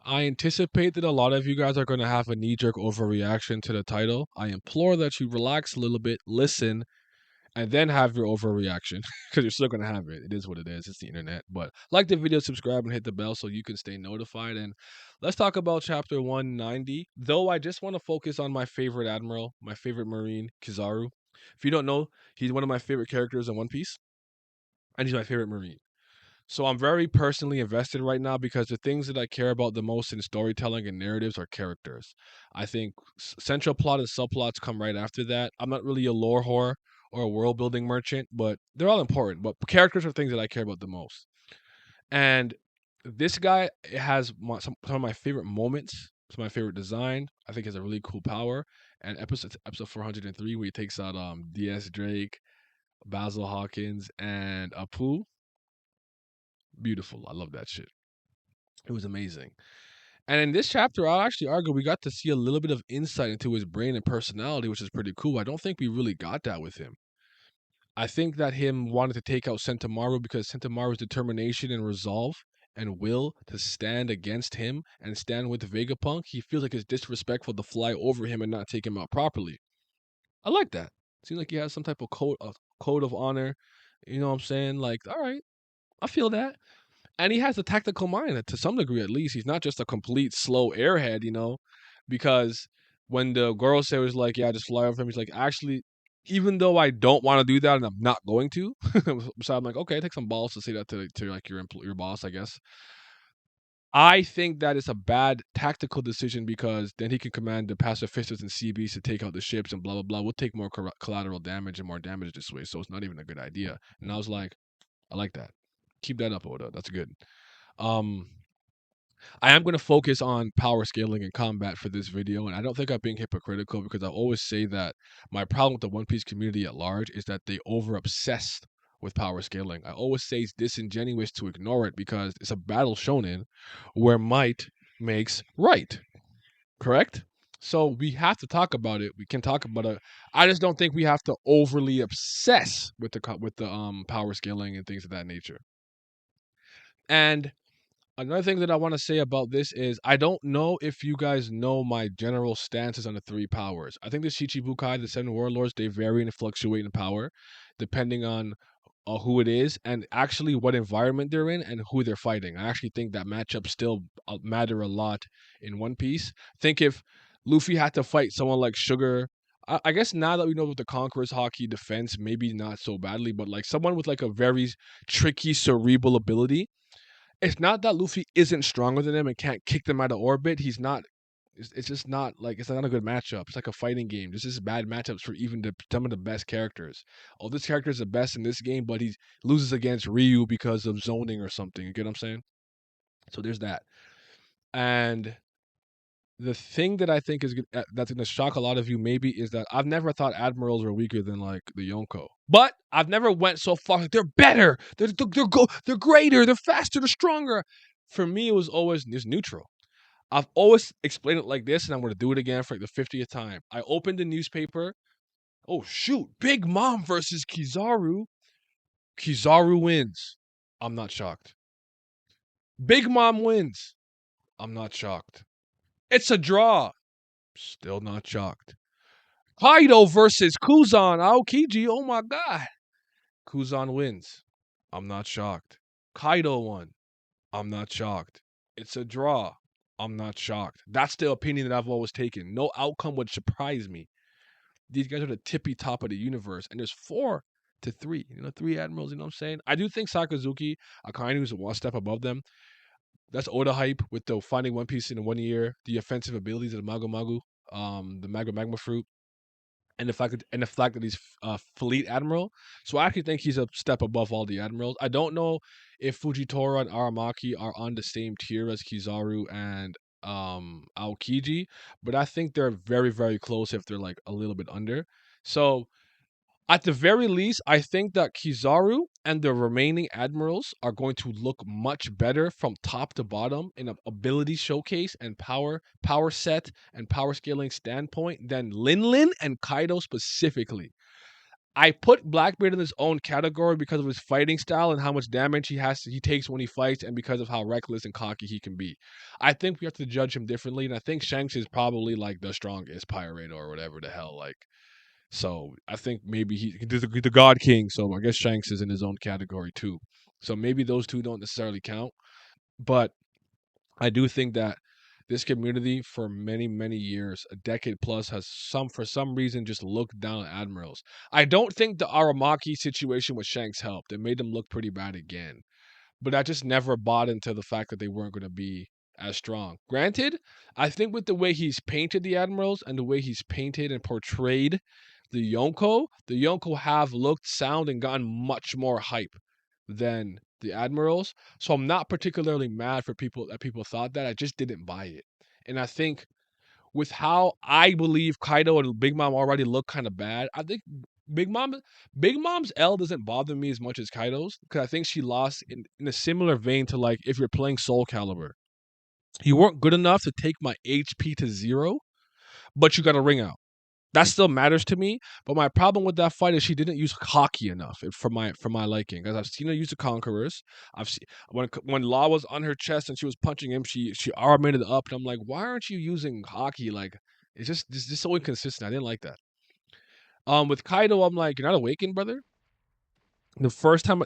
I anticipate that a lot of you guys are going to have a knee-jerk overreaction to the title. I implore that you relax a little bit, listen, and then have your overreaction because you're still going to have it. It is what it is. It's the internet. But like the video, subscribe, and hit the bell so you can stay notified. And let's talk about chapter 190. Though I just want to focus on my favorite admiral, my favorite marine, Kizaru. If you don't know, he's one of my favorite characters in One Piece, and he's my favorite marine. So I'm very personally invested right now because the things that I care about the most in storytelling and narratives are characters. I think central plot and subplots come right after that. I'm not really a lore whore or a world building merchant, but they're all important. But characters are things that I care about the most. And this guy has some of my favorite moments. Some of my favorite design. I think he has a really cool power. And episode 403 where he takes out DS Drake, Basil Hawkins, and Apu. Beautiful. I love that shit. It was amazing. And in this chapter, I'll actually argue we got to see a little bit of insight into his brain and personality, which is pretty cool. I don't think we really got that with him. I think that him wanted to take out Sentamaru because Sentamaru's determination and resolve and will to stand against him and stand with Vegapunk, he feels like it's disrespectful to fly over him and not take him out properly. I like that. Seems like he has some type of code of honor. You know what I'm saying? Like, all right, I feel that. And he has a tactical mind to some degree at least. He's not just a complete slow airhead, because when the girl said was like, yeah, just fly over him, he's like, actually, even though I don't want to do that and I'm not going to, so I'm like, okay, take some balls to say that to like your boss, I guess. I think that is a bad tactical decision because then he can command the pacifistas and CBs to take out the ships and blah blah blah. We'll take more collateral damage and more damage this way, so it's not even a good idea. And I was like, I like that. Keep that up, Oda. That's good. Um, I am going to focus on power scaling and combat for this video, and I don't think I'm being hypocritical because I always say that my problem with the One Piece community at large is that they over obsessed with power scaling. I always say it's disingenuous to ignore it because it's a battle shonen where might makes right, correct? So we have to talk about it. We can talk about it. I just don't think we have to overly obsess with the power scaling and things of that nature. And another thing that I want to say about this is I don't know if you guys know my general stances on the three powers. I think the Shichibukai, the seven warlords, they vary and fluctuate in power depending on who it is and actually what environment they're in and who they're fighting. I actually think that matchups still matter a lot in One Piece. Think if Luffy had to fight someone like Sugar. I guess now that we know with the Conqueror's hockey defense, maybe not so badly, but like someone with like a very tricky cerebral ability, it's not that Luffy isn't stronger than him and can't kick them out of orbit. He's not. It's just not like it's not a good matchup. It's like a fighting game. This is bad matchups for even some of the best characters. Oh, this character is the best in this game, but he loses against Ryu because of zoning or something. You get what I'm saying? So there's that. And the thing that I think that's going to shock a lot of you maybe is that I've never thought admirals were weaker than like the Yonko, but I've never went so far like they're better, they're greater, they're faster, they're stronger. For me, it was always just neutral. I've always explained it like this, and I'm going to do it again for like the 50th time. I opened the newspaper. Oh shoot, Big Mom versus Kizaru. Kizaru wins. I'm not shocked. Big Mom wins. I'm not shocked. It's a draw. Still not shocked. Kaido versus Kuzan Aokiji. Oh my god. Kuzan wins. I'm not shocked. Kaido won. I'm not shocked. It's a draw. I'm not shocked. That's the opinion that I've always taken. No outcome would surprise me. These guys are the tippy top of the universe, and there's 4-3. Three admirals. You know what I'm saying? I do think Sakazuki Akainu is one step above them. That's Oda hype with the finding One Piece in 1 year, the offensive abilities of the Mago Mago, the Magma Fruit, and the fact that he's fleet admiral. So I actually think he's a step above all the admirals. I don't know if Fujitora and Aramaki are on the same tier as Kizaru and Aokiji, but I think they're very very close if they're like a little bit under. So at the very least, I think that Kizaru and the remaining admirals are going to look much better from top to bottom in an ability showcase and power set and power scaling standpoint than Linlin and Kaido specifically. I put Blackbeard in his own category because of his fighting style and how much damage he takes when he fights, and because of how reckless and cocky he can be. I think we have to judge him differently, and I think Shanks is probably like the strongest pirate or whatever the hell. Like, so I think maybe he's the God King. So I guess Shanks is in his own category too. So maybe those two don't necessarily count, but I do think that this community for many, many years, a decade plus, has for some reason just looked down at admirals. I don't think the Aramaki situation with Shanks helped. It made them look pretty bad again. But I just never bought into the fact that they weren't going to be as strong. Granted, I think with the way he's painted the admirals and the way he's painted and portrayed the Yonko have looked, sound, and gotten much more hype than the admirals. So I'm not particularly mad for people that people thought that. I just didn't buy it. And I think with how I believe Kaido and Big Mom already look kind of bad, I think Big Mom Big Mom's L doesn't bother me as much as Kaido's, because I think she lost in a similar vein to, like, if you're playing Soul Calibur. You weren't good enough to take my HP to 0, but you got a ring out. That still matters to me, but my problem with that fight is she didn't use hockey enough for my liking. Because I've seen her use the conquerors. I've seen when Law was on her chest and she was punching him, she armated it up, and I'm like, why aren't you using hockey? Like, it's just so inconsistent. I didn't like that. With Kaido, I'm like, you're not awakened, brother. The first time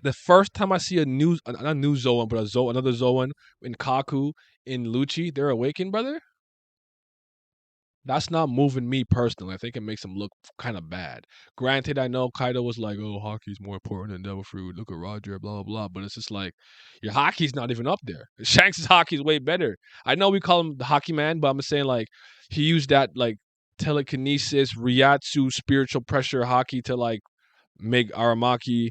I see not a new Zoan, but another Zoan in Kaku, in Lucci, they're awakened, brother. That's not moving me personally. I think it makes him look kind of bad. Granted, I know Kaido was like, "Oh, hockey's more important than Devil Fruit. Look at Roger, blah blah blah." But it's just like your hockey's not even up there. Shanks' hockey's way better. I know we call him the hockey man, but I'm saying, like, he used that, like, telekinesis, Ryatsu, spiritual pressure hockey to, like, make Aramaki,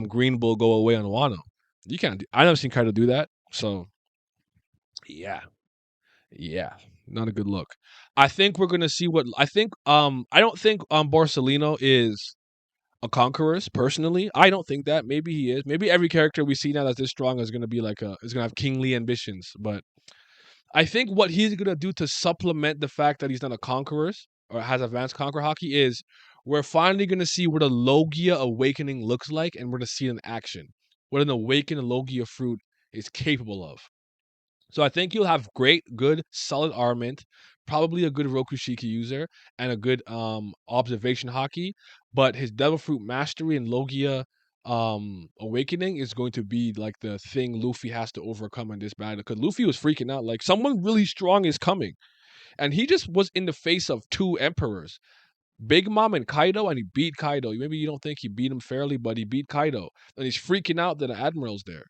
Green Bull go away on Wano. You can't. I never seen Kaido do that. So yeah, yeah, not a good look. I think we're gonna see what I think. I don't think Borsalino is a conqueror. Personally, I don't think that. Maybe he is. Maybe every character we see now that's this strong is gonna be like is gonna have kingly ambitions. But I think what he's gonna do to supplement the fact that he's not a conqueror or has advanced conqueror hockey is we're finally gonna see what a Logia awakening looks like, and we're gonna see it in action. What an awakened Logia fruit is capable of. So I think you'll have great, good, solid armament, probably a good Rokushiki user, and a good observation hockey. But his Devil Fruit Mastery and Logia Awakening is going to be like the thing Luffy has to overcome in this battle. Because Luffy was freaking out, like, someone really strong is coming. And he just was in the face of two emperors, Big Mom and Kaido, and he beat Kaido. Maybe you don't think he beat him fairly, but he beat Kaido. And he's freaking out that an admiral's there.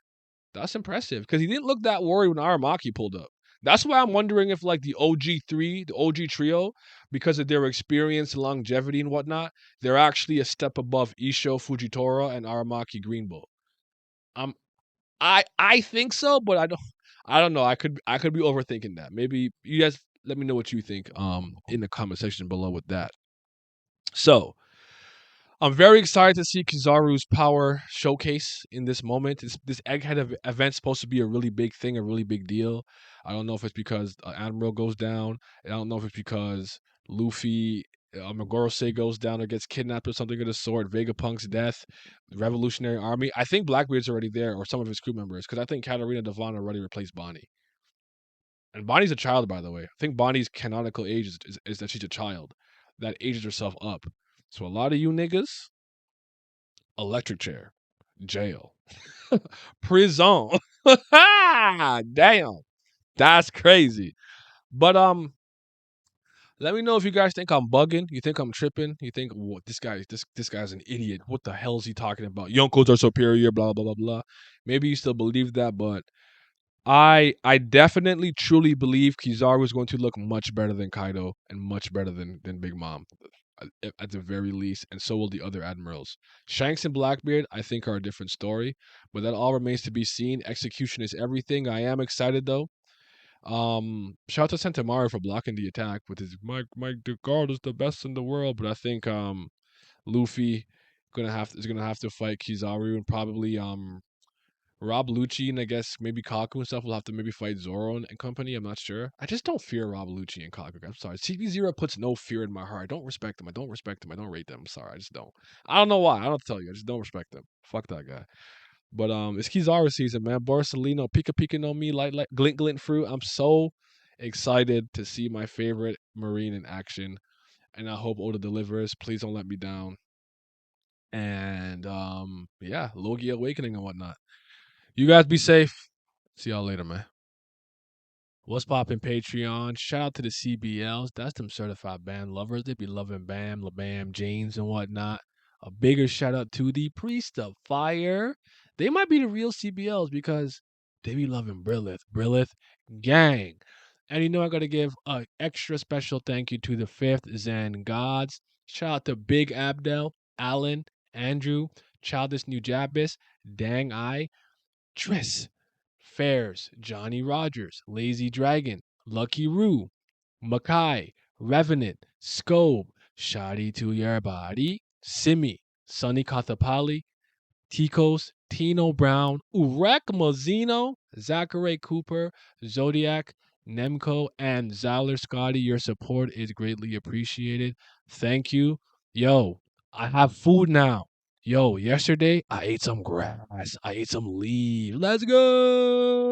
That's impressive, because he didn't look that worried when Aramaki pulled up. That's why I'm wondering if, like, the OG3, the OG trio, because of their experience, longevity, and whatnot, they're actually a step above Isho, Fujitora, and Aramaki Green Bull. Um, I think so, but I don't know. I could be overthinking that. Maybe you guys let me know what you think in the comment section below with that. So I'm very excited to see Kizaru's power showcase in this moment. This egghead event's supposed to be a really big thing, a really big deal. I don't know if it's because Admiral goes down. I don't know if it's because Luffy, Megorose goes down or gets kidnapped or something of the sort. Vegapunk's death, Revolutionary Army. I think Blackbeard's already there, or some of his crew members, because I think Katarina Devon already replaced Bonnie. And Bonnie's a child, by the way. I think Bonnie's canonical age is that she's a child that ages herself up. So a lot of you niggas, electric chair, jail, prison. Damn, that's crazy. But let me know if you guys think I'm bugging. You think I'm tripping? You think, what, this guy's an idiot? What the hell is he talking about? Yonkos are superior. Blah blah blah blah. Maybe you still believe that, but I definitely truly believe Kizaru is going to look much better than Kaido and much better than Big Mom at the very least, and so will the other admirals. Shanks and Blackbeard, I think, are a different story, but that all remains to be seen. Execution is everything. I am excited though. Shout out to Sentomaru for blocking the attack with his my guard is the best in the world, but I think Luffy is gonna have to fight Kizaru and probably Rob Lucci and I guess maybe Kaku and stuff will have to maybe fight Zoro and company. I'm not sure. I just don't fear Rob Lucci and Kaku. I'm sorry. CP0 puts no fear in my heart. I don't respect them. I don't respect them. I don't rate them. I'm sorry. I just don't. I don't know why. I don't tell you. I just don't respect them. Fuck that guy. But it's Kizaru season, man. Borsalino, Pika Pika no me, light glint glint fruit. I'm so excited to see my favorite Marine in action. And I hope Oda delivers. Please don't let me down. And yeah, Logia Awakening and whatnot. You guys be safe. See y'all later, man. What's poppin' Patreon? Shout out to the CBLs. That's them certified band lovers. They be loving Bam, LaBam, James, and whatnot. A bigger shout out to the Priest of Fire. They might be the real CBLs because they be loving Brilith. Brilith gang. And you know I gotta give a extra special thank you to the fifth Zen gods. Shout out to Big Abdel, Alan, Andrew, Childish New Jabis, Dang I, Triss, Fairs, Johnny Rogers, Lazy Dragon, Lucky Roo, Makai, Revenant, Scobe, Shadi to Your Body, Simi, Sonny Kathapali, Ticos, Tino Brown, Urek Mazzino, Zachary Cooper, Zodiac, Nemco, and Zyler Scotty. Your support is greatly appreciated. Thank you. Yo, I have food now. Yo, yesterday I ate some grass. I ate some leaves. Let's go.